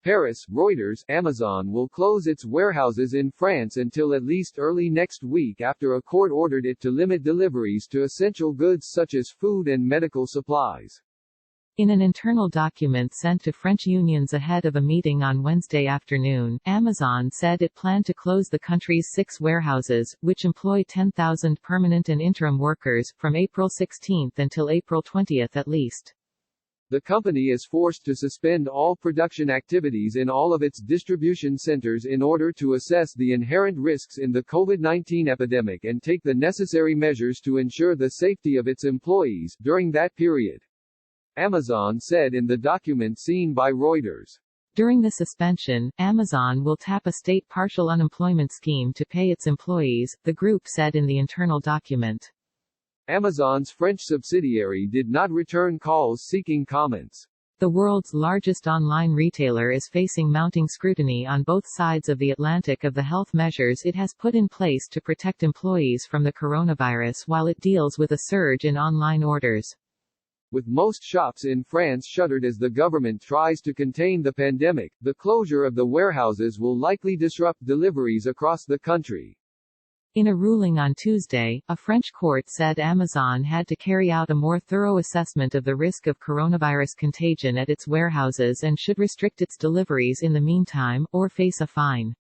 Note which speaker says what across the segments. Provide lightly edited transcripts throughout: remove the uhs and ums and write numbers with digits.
Speaker 1: Paris, Reuters, Amazon will close its warehouses in France until at least early next week after a court ordered it to limit deliveries to essential goods such as food and medical supplies.
Speaker 2: In an internal document sent to French unions ahead of a meeting on Wednesday afternoon, Amazon said it planned to close the country's 6 warehouses, which employ 10,000 permanent and interim workers, from April 16 until April 20 at least.
Speaker 1: The company is forced to suspend all production activities in all of its distribution centers in order to assess the inherent risks in the COVID-19 epidemic and take the necessary measures to ensure the safety of its employees during that period, Amazon said in the document seen by Reuters.
Speaker 2: During the suspension, Amazon will tap a state partial unemployment scheme to pay its employees, the group said in the internal document.
Speaker 1: Amazon's French subsidiary did not return calls seeking comments.
Speaker 2: The world's largest online retailer is facing mounting scrutiny on both sides of the Atlantic of the health measures it has put in place to protect employees from the coronavirus while it deals with a surge in online orders.
Speaker 1: With most shops in France shuttered as the government tries to contain the pandemic, the closure of the warehouses will likely disrupt deliveries across the country.
Speaker 2: In a ruling on Tuesday, a French court said Amazon had to carry out a more thorough assessment of the risk of coronavirus contagion at its warehouses and should restrict its deliveries in the meantime, or face a fine.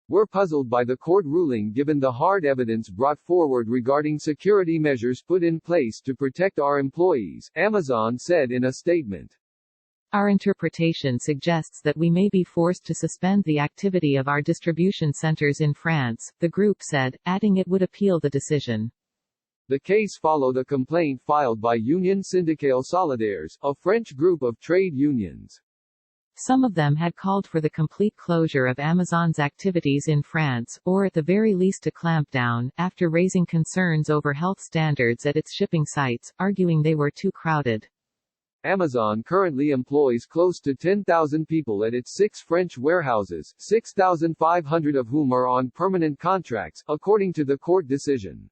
Speaker 1: We're puzzled by the court ruling given the hard evidence brought forward regarding security measures put in place to protect our employees, Amazon said in a statement.
Speaker 2: Our interpretation suggests that we may be forced to suspend the activity of our distribution centers in France, the group said, adding it would appeal the decision.
Speaker 1: The case followed a complaint filed by Union Syndicale Solidaires, a French group of trade unions.
Speaker 2: Some of them had called for the complete closure of Amazon's activities in France, or at the very least a clampdown, after raising concerns over health standards at its shipping sites, arguing they were too crowded.
Speaker 1: Amazon currently employs close to 10,000 people at its 6 French warehouses, 6,500 of whom are on permanent contracts, according to the court decision.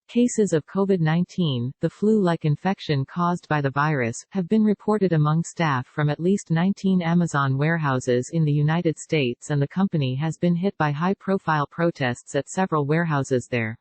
Speaker 2: Cases of COVID-19, the flu-like infection caused by the virus, have been reported among staff from at least 19 Amazon warehouses in the United States, and the company has been hit by high-profile protests at several warehouses there.